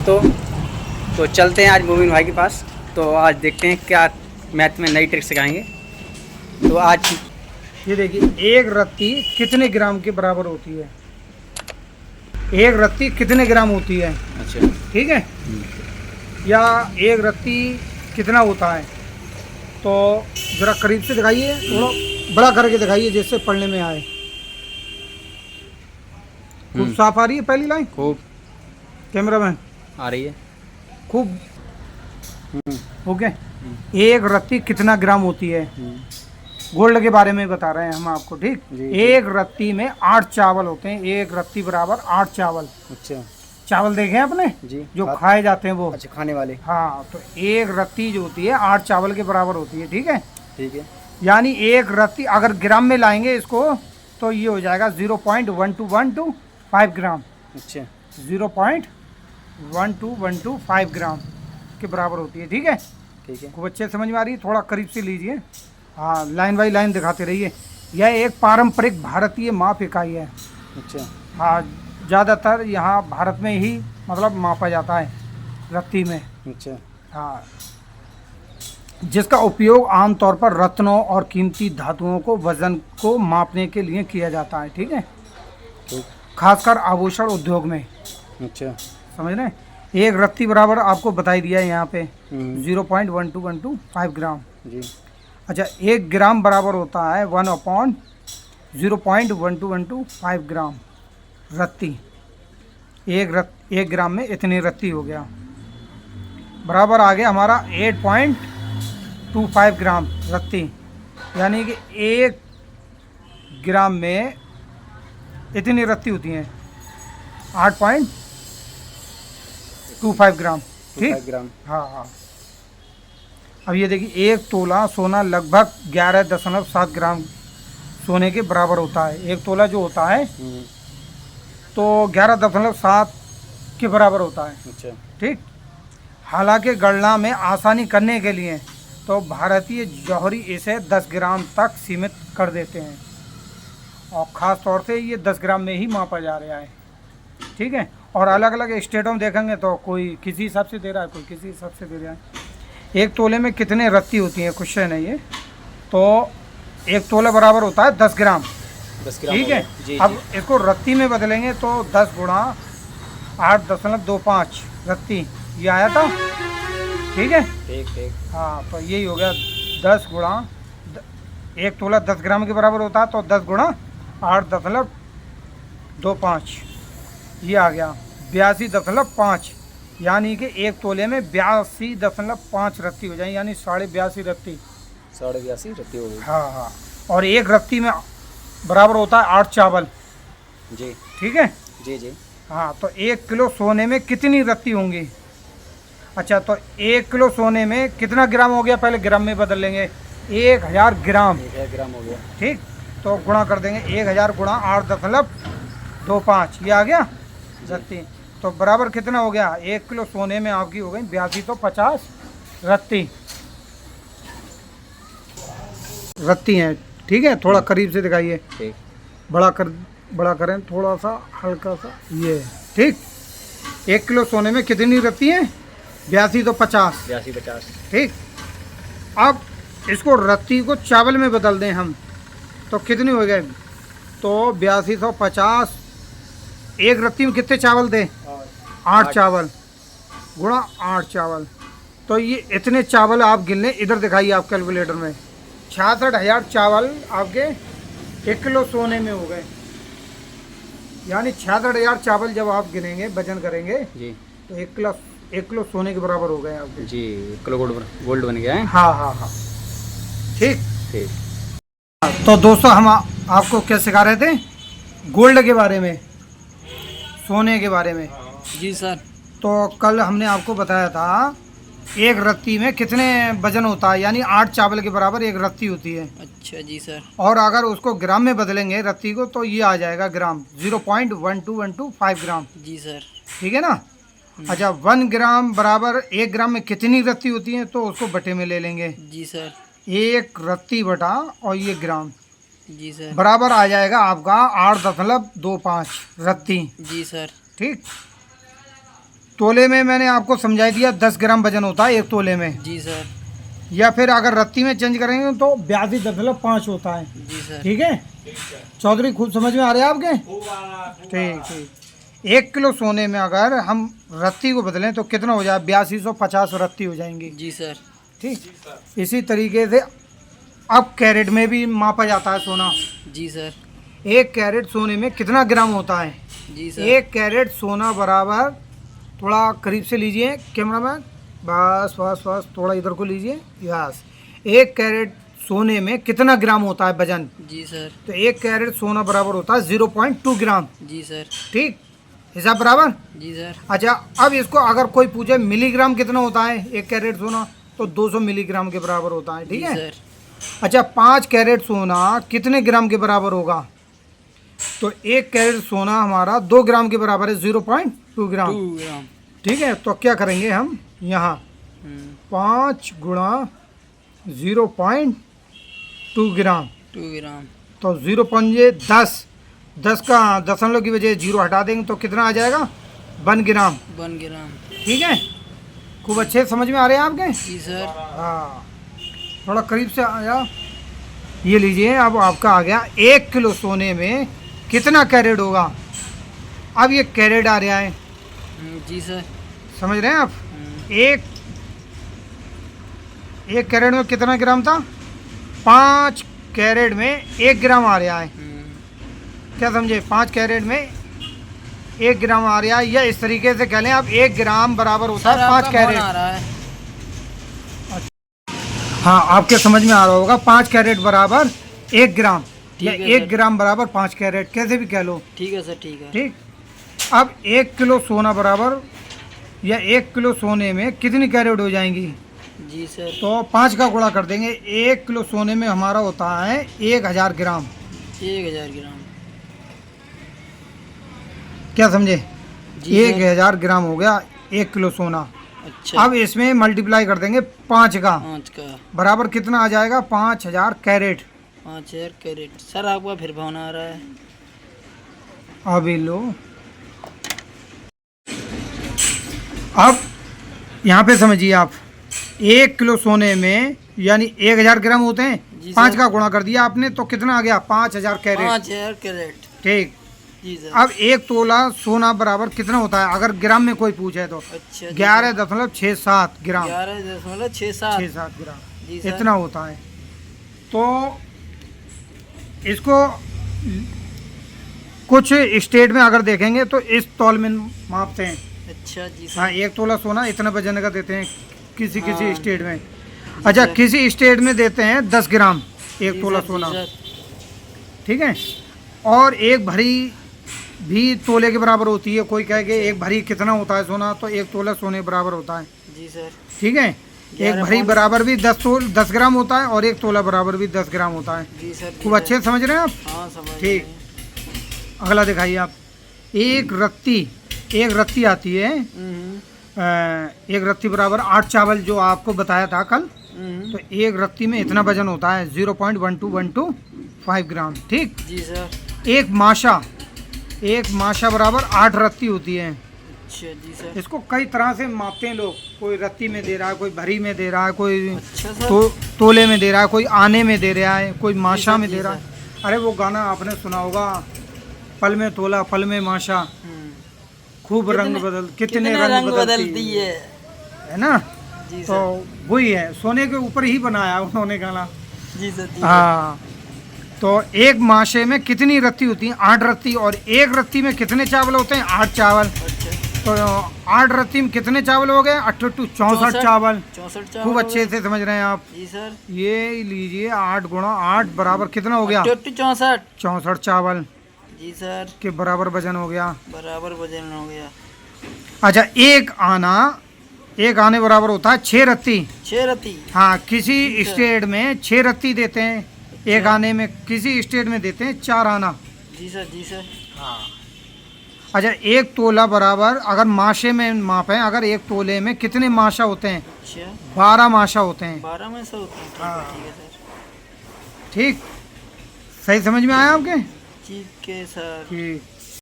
तो चलते हैं आज मोमिन भाई के पास। तो आज देखते हैं क्या मैथ में नई ट्रिक सिखाएंगे। तो आज ये देखिए, एक रत्ती कितने ग्राम के बराबर होती है। एक रत्ती कितने ग्राम होती है, अच्छा ठीक है। या एक रत्ती कितना होता है, तो ज़रा करीब से दिखाइए, थोड़ा बड़ा करके दिखाइए जिससे पढ़ने में आए। खूब साफ आ रही है पहली लाइन? खूब कैमरामैन आ रही है। खूब ओके। एक रत्ती कितना ग्राम होती है, गोल्ड के बारे में बता रहे हैं हम आपको, ठीक। एक रत्ती में 8 चावल होते हैं। एक रत्ती बराबर 8 चावल। अच्छा, चावल देखे हैं आपने जी, जो खाए जाते हैं वो? अच्छा, खाने वाले। हाँ, तो एक रत्ती जो होती है 8 चावल के बराबर होती है, ठीक है। ठीक है। यानी एक रत्ती अगर ग्राम में लाएंगे इसको तो ये हो जाएगा 0.1212 ग्राम। अच्छा, 0.12125 ग्राम के बराबर होती है, ठीक है। ठीक है। खूब अच्छे समझ में आ रही है, थोड़ा करीब से लीजिए। हाँ, लाइन बाई लाइन दिखाते रहिए। यह एक पारंपरिक भारतीय माप इकाई है। अच्छा, हाँ, ज़्यादातर यहाँ भारत में ही मतलब मापा जाता है रत्ती में। अच्छा, हाँ, जिसका उपयोग आमतौर पर रत्नों और कीमती धातुओं को वजन को मापने के लिए किया जाता है, ठीक है। ठीक। खासकर आभूषण उद्योग में। अच्छा, समझ रहे हैं? एक रत्ती बराबर आपको बताई दिया है यहाँ पे 0.1212 ग्राम। जी। अच्छा, 1 ग्राम बराबर होता है 1/0.1212 ग्राम रत्ती। एक ग्राम में इतनी रत्ती हो गया, बराबर आ गया हमारा 8.25 ग्राम रत्ती। यानी कि 1 ग्राम में इतनी रत्ती होती हैं 8.25 ग्राम, ठीक। 5 ग्राम। हाँ हाँ। अब ये देखिए, 1 तोला सोना लगभग 11.7 ग्राम सोने के बराबर होता है। 1 तोला जो होता है तो 11.7 के बराबर होता है, अच्छा, ठीक। हालांकि गणना में आसानी करने के लिए तो भारतीय जौहरी इसे 10 ग्राम तक सीमित कर देते हैं, और ख़ास तौर से ये 10 ग्राम में ही मापा जा रहा है, ठीक है। और अलग अलग स्टेटों में देखेंगे तो कोई किसी हिसाब से दे रहा है, कोई किसी हिसाब से दे रहा है। 1 तोले में कितने रत्ती होती है, क्वेश्चन है ये। तो 1 तोला बराबर होता है 10 ग्राम, 10 ग्राम ठीक है। जी, अब जी। इसको रत्ती में बदलेंगे तो 10 गुणा 8.25 रत्ती, ये आया था, ठीक है। ठीक, ठीक। हाँ, तो यही हो गया 10 गुणा 1 तोला 10 ग्राम के बराबर होता है, तो 10 गुणा 8.25, ये आ गया 82.5। यानी कि 1 तोले में 82.5 रत्ती हो जाए, यानी 82.5 रत्ती। 82.5 रत्ती हो गई। हाँ हाँ। और 1 रत्ती में बराबर होता है 8 चावल, जी, ठीक है। जी, जी। हाँ, तो 1 किलो सोने में कितनी रत्ती होंगी? अच्छा, तो 1 किलो सोने में कितना ग्राम हो गया, पहले ग्राम में बदल लेंगे। 1000 ग्राम, 1000 ग्राम हो गया। ठीक। तो गुणा कर देंगे, 1000 गुणा 8.25, ये आ गया रत्ती। तो बराबर कितना हो गया, 1 किलो सोने में आपकी हो गई 8250 रत्ती हैं, ठीक है। थोड़ा करीब से दिखाइए, ठीक। बड़ा करें थोड़ा सा, हल्का सा, ये, ठीक। 1 किलो सोने में कितनी रत्ती हैं? 8250, 82.50। ठीक। अब इसको रत्ती को चावल में बदल दें हम तो कितनी हो गए, तो 8250, 1 रत्ती में कितने चावल दें? 8 चावल, गुणा 8 चावल। तो ये इतने चावल आप गिन लें, इधर दिखाइए आप कैलकुलेटर में। 66,000 चावल आपके 1 किलो सोने में हो गए। यानी 66,000 चावल जब आप गिनेंगे, वजन करेंगे, जी, तो 1 किलो सोने के बराबर हो गए आपके। जी। 1 किलो गोल्ड बन गया है। हाँ हाँ हाँ, ठीक। ठीक। तो दोस्तों, हम आपको क्या सिखा रहे थे, गोल्ड के बारे में, सोने के बारे में। जी सर। तो कल हमने आपको बताया था 1 रत्ती में कितने वजन होता है, यानी 8 चावल के बराबर 1 रत्ती होती है। अच्छा जी सर। और अगर उसको ग्राम में बदलेंगे रत्ती को, तो ये आ जाएगा ग्राम, 0.1215 ग्राम, जी सर। ठीक है ना। अच्छा, 1 ग्राम बराबर 1 ग्राम में कितनी रत्ती होती है, तो उसको बटे में ले लेंगे। जी सर। 1 रत्ती बटा और ये ग्राम, जी सर। बराबर आ जाएगा आपका 8.25 रत्ती, जी सर। ठीक। तोले में मैंने आपको समझा दिया 10 ग्राम वजन होता है एक तोले में। जी सर। या फिर अगर रत्ती में चेंज करेंगे तो 82.5 होता है। जी सर। ठीक है चौधरी, खूब समझ में आ रहे हैं आपके? ठीक ठीक। 1 किलो सोने में अगर हम रत्ती को बदलें तो कितना हो जाए? 8250 रत्ती हो जाएंगी। जी सर। ठीक। इसी तरीके से अब कैरेट में भी मापा जाता है सोना। जी सर। 1 कैरेट सोने में कितना ग्राम होता है? जी सर। 1 कैरेट सोना बराबर, थोड़ा करीब से लीजिए कैमरामैन, बस बस बस, थोड़ा इधर को लीजिए, यस। 1 कैरेट सोने में कितना ग्राम होता है वजन? जी सर। तो 1 कैरेट सोना बराबर होता है 0.2 ग्राम। जी सर। ठीक, हिसाब बराबर। जी सर। अच्छा, अब इसको अगर कोई पूछे मिलीग्राम कितना होता है 1 कैरेट सोना, तो 200 मिलीग्राम के बराबर होता है। ठीक जी है सर। अच्छा, 5 कैरेट सोना कितने ग्राम के बराबर होगा? तो 1 कैरेट सोना हमारा 2 ग्राम के बराबर है, 0.2 ग्राम। 2 ग्राम। ठीक है, तो क्या करेंगे हम यहाँ 5 गुणा 0.2 ग्राम, 2 ग्राम। तो 0 पंजे 10, 10 का दशमलव की वजह 0 हटा देंगे तो कितना आ जाएगा? 1 ग्राम। 1 ग्राम। ठीक है, खूब अच्छे समझ में आ रहे हैं आपके? जी सर। हाँ, थोड़ा करीब से आ जाओ। ये लीजिए, अब आपका आ गया 1 किलो सोने में कितना कैरेट होगा? अब ये कैरेट आ रहा है, जी सर। समझ रहे हैं आप? एक कैरेट में कितना ग्राम था? 5 कैरेट में 1 ग्राम आ रहा है। क्या समझे? 5 कैरेट में 1 ग्राम आ रहा है, या इस तरीके से कह लें आप 1 ग्राम बराबर होता है 5 कैरेट। आ रहा है। हाँ, आपके समझ में आ रहा होगा। 5 कैरेट बराबर 1 ग्राम, या ठीक है 1 सर। ग्राम बराबर 5 कैरेट, कैसे भी कह लो। ठीक है सर। ठीक है। ठीक। अब 1 किलो सोना बराबर, या 1 किलो सोने में कितनी कैरेट हो जाएंगी? जी सर। तो 5 का गुणा कर देंगे। 1 किलो सोने में हमारा होता है 1000 ग्राम। 1000 ग्राम। क्या समझे? जी सर। 1000 ग्राम हो गया 1 किलो सोना। अच्छा। अब इसमें मल्टीप्लाई कर देंगे 5 का, 5 का बराबर कितना आ जाएगा? 5000 कैरेट। 5000 कैरेट। सर आपका फिर फोन आ रहा है। अभी लो, अब यहाँ पे समझिए आप, 1 किलो सोने में यानी 1000 ग्राम होते हैं। जी 5 सर। का गुणा कर दिया आपने तो कितना आ गया? 5000 कैरेट। 5000 कैरेट। ठीक। जी सर। अब 1 तोला सोना बराबर कितना होता है अगर ग्राम में कोई पूछे तो? अच्छा। 11.67 ग्राम। 11.67। 67 ग्राम जी सर। इतना होता है। तो इसको कुछ स्टेट में अगर देखेंगे तो इस तौल में मापते हैं। अच्छा। जी सर। हाँ, 1 तोला सोना इतना वजन का देते हैं किसी किसी हाँ। स्टेट में। अच्छा, सर। किसी स्टेट में देते हैं 10 ग्राम 1 जी तोला सर, सोना। जी सर। ठीक है, और एक भरी भी तोले के बराबर होती है। कोई कहे कि एक भरी कितना होता है सोना, तो 1 तोला सोने के बराबर होता है। जी सर। ठीक है, 1 भरी पौने- बराबर भी 10 ग्राम होता है, और 1 तोला बराबर भी 10 ग्राम होता है। जी सर। जी खूब सर। अच्छे से समझ रहे हैं आप? हाँ, समझ ठीक। गए। अगला दिखाइए आप। एक रत्ती आती है, एक रत्ती बराबर 8 चावल, जो आपको बताया था कल। तो एक रत्ती में इतना वजन होता है 0.12125 ग्राम। ठीक। जी सर। एक माशा बराबर 8 रत्ती होती है। अच्छा। जी सर। इसको कई तरह से मापते हैं लोग, कोई रत्ती में दे रहा है, कोई भरी में दे रहा है, कोई अच्छा सर। तोले में दे रहा है, कोई आने में दे रहा है, कोई माशा सर, में जी दे रहा सर। है। अरे वो गाना आपने सुना होगा, पल में तोला पल में माशा, खूब रंग बदल, कितने रंग बदलती है ना। जी तो सर। वही है, सोने के ऊपर ही बनाया उन्होंने गाना। जी सर। जी हाँ, तो एक माशे में कितनी रत्ती होती है? 8 रत्ती। और एक रत्ती में कितने चावल होते हैं? 8 चावल। अच्छा। तो 8 रत्ती में कितने चावल हो गए? 8 64 चावल। 64 चावल। खूब अच्छे से समझ रहे हैं आप। जी सर। ये लीजिए, 8 गुणा 8 बराबर कितना हो गया? 64। 64 चावल जी सर। के बराबर वजन हो गया। बराबर वजन हो गया। अच्छा, एक आने बराबर होता है 6 रत्ती। 6 रत्ती। हाँ, किसी ठीक है। स्टेट में 6 रत्ती देते हैं एक आने में, किसी स्टेट में देते हैं 4 आना। जी सर। जी सर। अच्छा, 1 तोला बराबर अगर माशे में मापें, अगर 1 तोले में कितने माशा होते हैं? अच्छा। 12 माशा होते हैं। 12 में से होते हैं। हाँ। ठीक है सर। ठीक, सही समझ में आया आपके? ठीक है सर। ठीक।